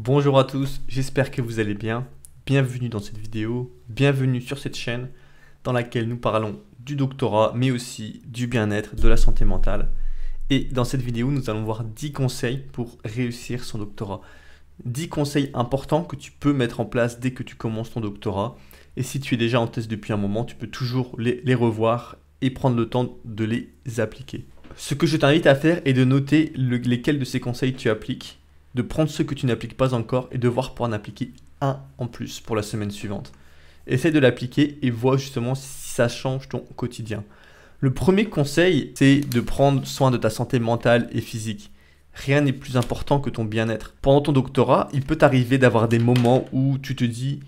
Bonjour à tous, j'espère que vous allez bien. Bienvenue dans cette vidéo, bienvenue sur cette chaîne dans laquelle nous parlons du doctorat mais aussi du bien-être, de la santé mentale. Et dans cette vidéo, nous allons voir 10 conseils pour réussir son doctorat. 10 conseils importants que tu peux mettre en place dès que tu commences ton doctorat. Et si tu es déjà en thèse depuis un moment, tu peux toujours les revoir et prendre le temps de les appliquer. Ce que je t'invite à faire est de noter lesquels de ces conseils tu appliques, de prendre ceux que tu n'appliques pas encore et de voir pour en appliquer un en plus pour la semaine suivante. Essaye de l'appliquer et vois justement si ça change ton quotidien. Le premier conseil, c'est de prendre soin de ta santé mentale et physique. Rien n'est plus important que ton bien-être. Pendant ton doctorat, il peut t'arriver d'avoir des moments où tu te dis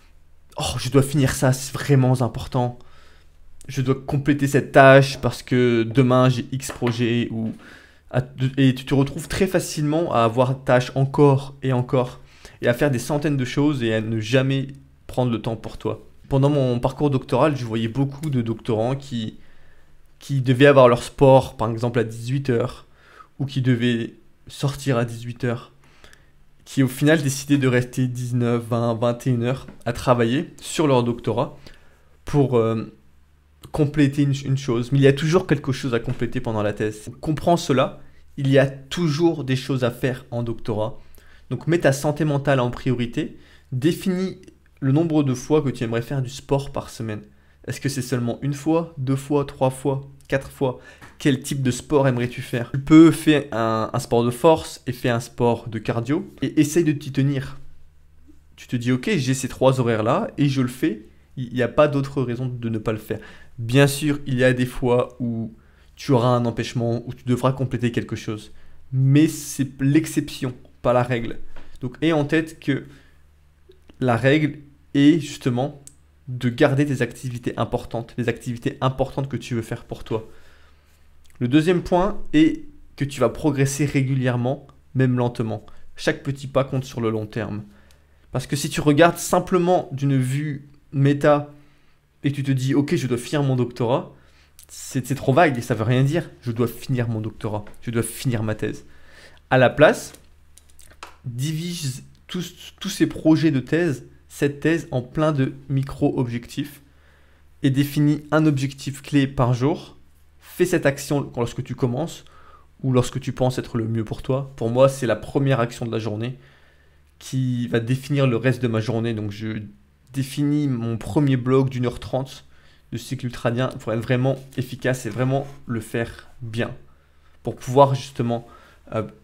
« Oh, je dois finir ça, c'est vraiment important. Je dois compléter cette tâche parce que demain j'ai X projet. » Et tu te retrouves très facilement à avoir tâche encore et encore et à faire des centaines de choses et à ne jamais prendre le temps pour toi. Pendant mon parcours doctoral, je voyais beaucoup de doctorants qui devaient avoir leur sport par exemple à 18 h ou qui devaient sortir à 18 h, qui au final décidaient de rester 19, 20, 21 heures à travailler sur leur doctorat pour compléter une chose. Mais il y a toujours quelque chose à compléter pendant la thèse. Comprends cela, il y a toujours des choses à faire en doctorat. Donc mets ta santé mentale en priorité, définis le nombre de fois que tu aimerais faire du sport par semaine. Est-ce que c'est seulement une fois, deux fois, trois fois, quatre fois? Quel type de sport aimerais-tu faire? Tu peux faire un sport de force et faire un sport de cardio et essaye de t'y tenir. Tu te dis ok, j'ai ces trois horaires là et je le fais. Il n'y a pas d'autre raison de ne pas le faire. Bien sûr, il y a des fois où tu auras un empêchement, où tu devras compléter quelque chose. Mais c'est l'exception, pas la règle. Donc aie en tête que la règle est justement de garder tes activités importantes, les activités importantes que tu veux faire pour toi. Le deuxième point est que tu vas progresser régulièrement, même lentement. Chaque petit pas compte sur le long terme. Parce que si tu regardes simplement d'une vue méta et que tu te dis ok, je dois finir mon doctorat, c'est trop vague et ça veut rien dire. Je dois finir mon doctorat, je dois finir ma thèse. À la place, divise tous ces projets de thèse, cette thèse en plein de micro-objectifs et définis un objectif clé par jour. Fais cette action lorsque tu commences ou lorsque tu penses être le mieux pour toi. Pour moi, c'est la première action de la journée qui va définir le reste de ma journée. Donc je définis mon premier bloc d'1 h 30 de cycle ultradien pour être vraiment efficace et vraiment le faire bien. Pour pouvoir justement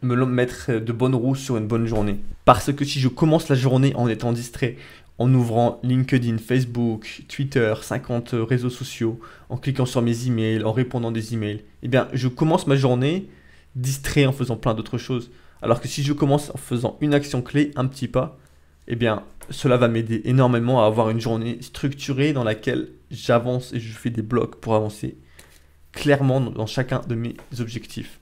me mettre de bonnes roues sur une bonne journée. Parce que si je commence la journée en étant distrait, en ouvrant LinkedIn, Facebook, Twitter, 50 réseaux sociaux, en cliquant sur mes emails, en répondant des emails, eh bien je commence ma journée distrait en faisant plein d'autres choses. Alors que si je commence en faisant une action clé, un petit pas, eh bien cela va m'aider énormément à avoir une journée structurée dans laquelle j'avance et je fais des blocs pour avancer clairement dans chacun de mes objectifs.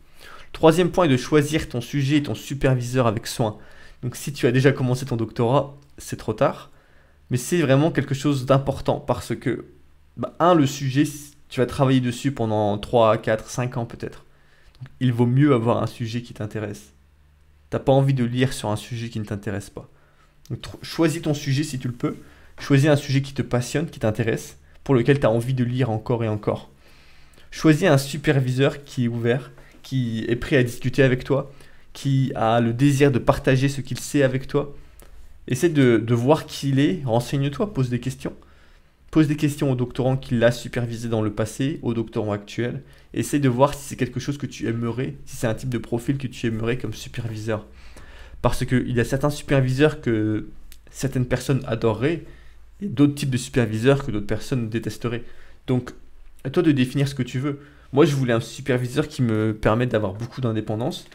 Troisième point est de choisir ton sujet et ton superviseur avec soin. Donc si tu as déjà commencé ton doctorat, c'est trop tard. Mais c'est vraiment quelque chose d'important parce que, le sujet, tu vas travailler dessus pendant 3, 4, 5 ans peut-être. Il vaut mieux avoir un sujet qui t'intéresse. T'as pas envie de lire sur un sujet qui ne t'intéresse pas. Donc, choisis ton sujet si tu le peux. Choisis un sujet qui te passionne, qui t'intéresse, pour lequel tu as envie de lire encore et encore. Choisis un superviseur qui est ouvert, qui est prêt à discuter avec toi, qui a le désir de partager ce qu'il sait avec toi. Essaie de voir qui il est, renseigne-toi, pose des questions. Pose des questions au doctorant qui l'a supervisé dans le passé, au doctorant actuel. Essaie de voir si c'est quelque chose que tu aimerais, si c'est un type de profil que tu aimerais comme superviseur. Parce qu'il y a certains superviseurs que certaines personnes adoreraient et d'autres types de superviseurs que d'autres personnes détesteraient. Donc, à toi de définir ce que tu veux. Moi, je voulais un superviseur qui me permette d'avoir beaucoup d'indépendance,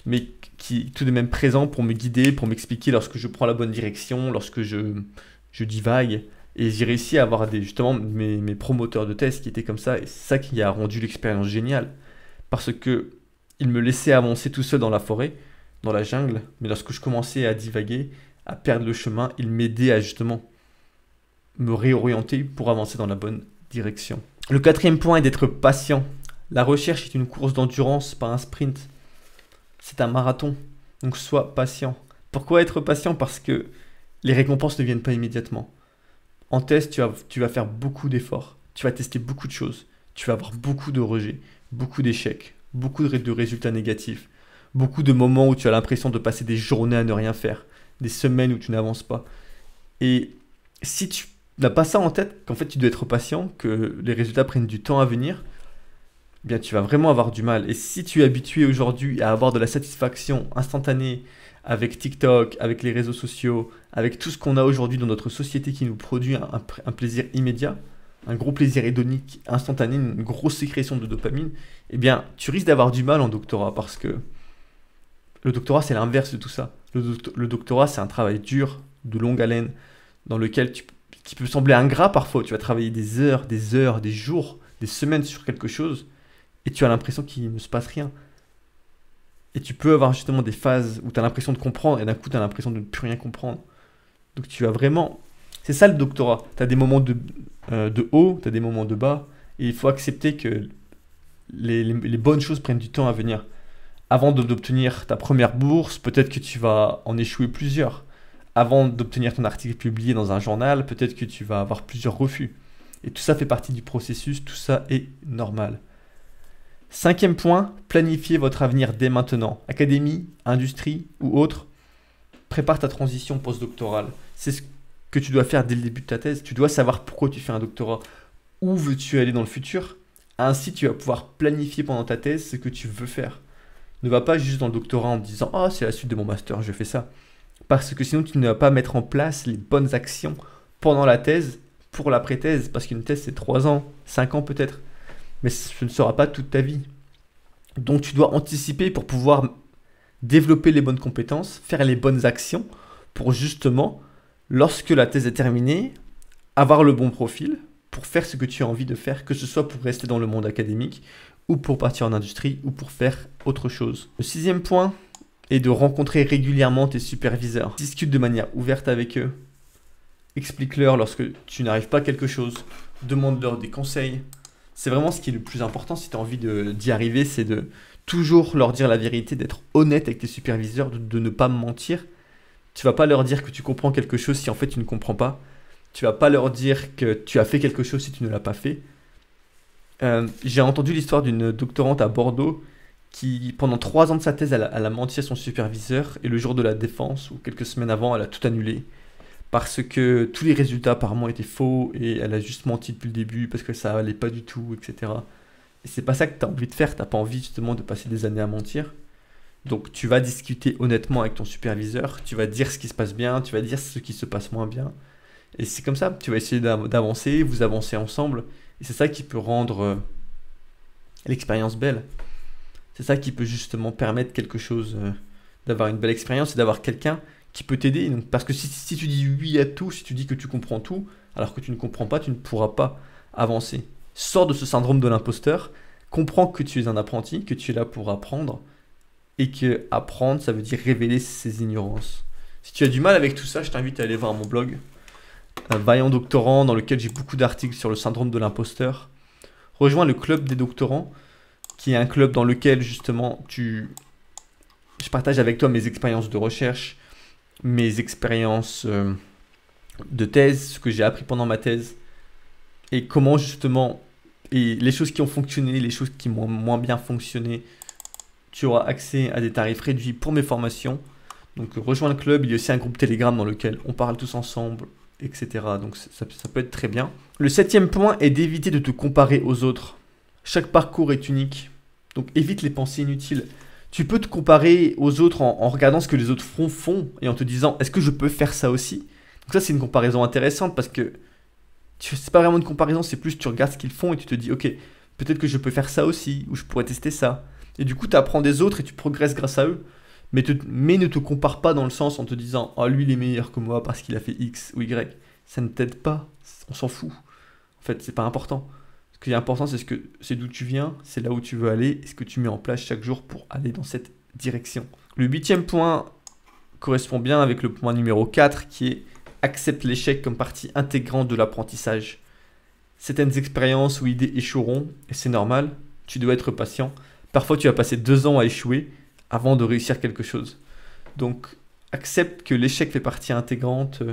mais qui est tout de même présent pour me guider, pour m'expliquer lorsque je prends la bonne direction, lorsque je divague. Et j'ai réussi à avoir justement mes promoteurs de thèse qui étaient comme ça, et c'est ça qui a rendu l'expérience géniale. Parce que ils me laissaient avancer tout seul dans la forêt, dans la jungle, mais lorsque je commençais à divaguer, à perdre le chemin, ils m'aidaient à justement me réorienter pour avancer dans la bonne direction. Le quatrième point est d'être patient. La recherche est une course d'endurance, pas un sprint. C'est un marathon, donc sois patient. Pourquoi être patient? Parce que les récompenses ne viennent pas immédiatement. En test, tu vas faire beaucoup d'efforts, tu vas tester beaucoup de choses, tu vas avoir beaucoup de rejets, beaucoup d'échecs, beaucoup de résultats négatifs, beaucoup de moments où tu as l'impression de passer des journées à ne rien faire, des semaines où tu n'avances pas. Et si tu n'as pas ça en tête, qu'en fait tu dois être patient, que les résultats prennent du temps à venir, eh bien tu vas vraiment avoir du mal. Et si tu es habitué aujourd'hui à avoir de la satisfaction instantanée avec TikTok, avec les réseaux sociaux, avec tout ce qu'on a aujourd'hui dans notre société qui nous produit un plaisir immédiat, un gros plaisir hédonique instantané, une grosse sécrétion de dopamine, eh bien tu risques d'avoir du mal en doctorat parce que le doctorat c'est l'inverse de tout ça. Le doctorat c'est un travail dur, de longue haleine, dans lequel qui peut sembler ingrat parfois. Tu vas travailler des heures, des jours, des semaines sur quelque chose et tu as l'impression qu'il ne se passe rien. Et tu peux avoir justement des phases où tu as l'impression de comprendre et d'un coup tu as l'impression de ne plus rien comprendre. Donc tu vas vraiment... C'est ça le doctorat. Tu as des moments de haut, tu as des moments de bas et il faut accepter que les bonnes choses prennent du temps à venir. Avant d'obtenir ta première bourse, peut-être que tu vas en échouer plusieurs. Avant d'obtenir ton article publié dans un journal, peut-être que tu vas avoir plusieurs refus. Et tout ça fait partie du processus, tout ça est normal. Cinquième point, planifiez votre avenir dès maintenant. Académie, industrie ou autre, prépare ta transition postdoctorale. C'est ce que tu dois faire dès le début de ta thèse. Tu dois savoir pourquoi tu fais un doctorat. Où veux-tu aller dans le futur? Ainsi, tu vas pouvoir planifier pendant ta thèse ce que tu veux faire. Ne va pas juste dans le doctorat en te disant « Oh, c'est la suite de mon master, je fais ça ». Parce que sinon, tu ne vas pas mettre en place les bonnes actions pendant la thèse pour l'après-thèse. Parce qu'une thèse, c'est 3 ans, 5 ans peut-être. Mais ce ne sera pas toute ta vie. Donc tu dois anticiper pour pouvoir développer les bonnes compétences, faire les bonnes actions pour justement, lorsque la thèse est terminée, avoir le bon profil pour faire ce que tu as envie de faire, que ce soit pour rester dans le monde académique ou pour partir en industrie ou pour faire autre chose. Le sixième point est de rencontrer régulièrement tes superviseurs. Discute de manière ouverte avec eux. Explique-leur lorsque tu n'arrives pas à quelque chose. Demande-leur des conseils. C'est vraiment ce qui est le plus important si tu as envie d'y arriver, c'est de toujours leur dire la vérité, d'être honnête avec tes superviseurs, de ne pas mentir. Tu vas pas leur dire que tu comprends quelque chose si en fait tu ne comprends pas. Tu vas pas leur dire que tu as fait quelque chose si tu ne l'as pas fait. J'ai entendu l'histoire d'une doctorante à Bordeaux qui, pendant 3 ans de sa thèse, elle a menti à son superviseur et le jour de la défense, ou quelques semaines avant, elle a tout annulé. Parce que tous les résultats apparemment étaient faux et elle a juste menti depuis le début parce que ça allait pas du tout, etc. Et c'est pas ça que tu as envie de faire, tu n'as pas envie justement de passer des années à mentir. Donc tu vas discuter honnêtement avec ton superviseur, tu vas dire ce qui se passe bien, tu vas dire ce qui se passe moins bien. Et c'est comme ça, tu vas essayer d'avancer, vous avancez ensemble. Et c'est ça qui peut rendre l'expérience belle. C'est ça qui peut justement permettre quelque chose, d'avoir une belle expérience et d'avoir quelqu'un qui peut t'aider. Parce que si tu dis oui à tout, si tu dis que tu comprends tout, alors que tu ne comprends pas, tu ne pourras pas avancer. Sors de ce syndrome de l'imposteur, comprends que tu es un apprenti, que tu es là pour apprendre, et que apprendre, ça veut dire révéler ses ignorances. Si tu as du mal avec tout ça, je t'invite à aller voir mon blog, Vaillant Doctorant, dans lequel j'ai beaucoup d'articles sur le syndrome de l'imposteur. Rejoins le club des doctorants, qui est un club dans lequel justement je partage avec toi mes expériences de recherche, mes expériences de thèse, ce que j'ai appris pendant ma thèse, et comment justement, et les choses qui ont fonctionné, les choses qui m'ont moins bien fonctionné. Tu auras accès à des tarifs réduits pour mes formations. Donc rejoins le club, il y a aussi un groupe Telegram dans lequel on parle tous ensemble, etc. Donc ça peut être très bien. Le 7e point est d'éviter de te comparer aux autres. Chaque parcours est unique, donc évite les pensées inutiles. Tu peux te comparer aux autres en regardant ce que les autres font et en te disant est-ce que je peux faire ça aussi? Donc ça c'est une comparaison intéressante parce que c'est pas vraiment une comparaison, c'est plus tu regardes ce qu'ils font et tu te dis ok, peut-être que je peux faire ça aussi ou je pourrais tester ça. Et du coup tu apprends des autres et tu progresses grâce à eux. Mais ne te compare pas dans le sens en te disant oh lui il est meilleur que moi parce qu'il a fait X ou Y. Ça ne t'aide pas, on s'en fout. En fait c'est pas important. Ce qui est important, c'est d'où tu viens, c'est là où tu veux aller, et ce que tu mets en place chaque jour pour aller dans cette direction. Le 8e point correspond bien avec le point numéro 4 qui est accepte l'échec comme partie intégrante de l'apprentissage. Certaines expériences ou idées échoueront, et c'est normal, tu dois être patient. Parfois, tu vas passer 2 ans à échouer avant de réussir quelque chose. Donc, accepte que l'échec fait partie intégrante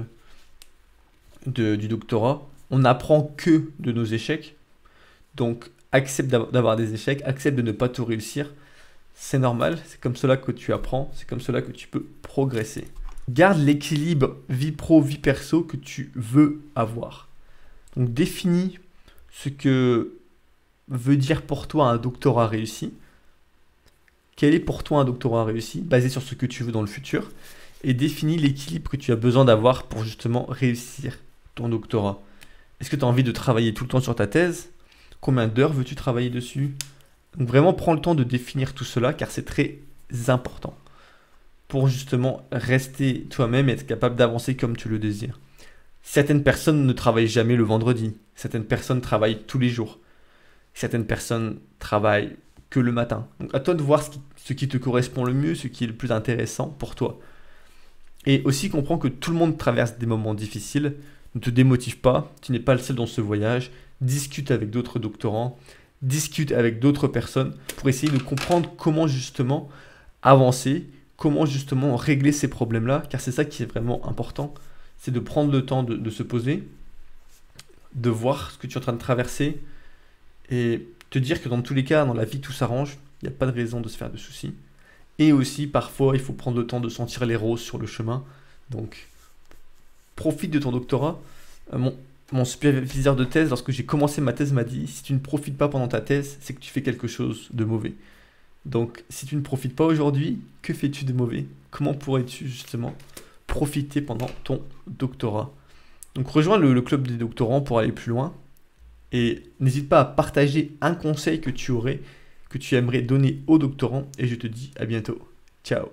du doctorat. On n'apprend que de nos échecs. Donc, accepte d'avoir des échecs, accepte de ne pas tout réussir. C'est normal, c'est comme cela que tu apprends, c'est comme cela que tu peux progresser. Garde l'équilibre vie pro, vie perso que tu veux avoir. Donc, définis ce que veut dire pour toi un doctorat réussi. Quel est pour toi un doctorat réussi, basé sur ce que tu veux dans le futur. Et définis l'équilibre que tu as besoin d'avoir pour justement réussir ton doctorat. Est-ce que tu as envie de travailler tout le temps sur ta thèse? Combien d'heures veux-tu travailler dessus? Donc vraiment, prends le temps de définir tout cela car c'est très important pour justement rester toi-même et être capable d'avancer comme tu le désires. Certaines personnes ne travaillent jamais le vendredi. Certaines personnes travaillent tous les jours. Certaines personnes travaillent que le matin. Donc à toi de voir ce qui te correspond le mieux, ce qui est le plus intéressant pour toi. Et aussi comprends que tout le monde traverse des moments difficiles. Ne te démotive pas, tu n'es pas le seul dans ce voyage. Discute avec d'autres doctorants, discute avec d'autres personnes pour essayer de comprendre comment justement avancer, comment justement régler ces problèmes-là, car c'est ça qui est vraiment important, c'est de prendre le temps de se poser, de voir ce que tu es en train de traverser et te dire que dans tous les cas, dans la vie, tout s'arrange, il n'y a pas de raison de se faire de soucis. Et aussi, parfois, il faut prendre le temps de sentir les roses sur le chemin. Donc, profite de ton doctorat. Mon superviseur de thèse, lorsque j'ai commencé ma thèse, m'a dit « Si tu ne profites pas pendant ta thèse, c'est que tu fais quelque chose de mauvais. » Donc, si tu ne profites pas aujourd'hui, que fais-tu de mauvais? Comment pourrais-tu justement profiter pendant ton doctorat? Donc, rejoins le club des doctorants pour aller plus loin. Et n'hésite pas à partager un conseil que tu aimerais donner aux doctorants. Et je te dis à bientôt. Ciao.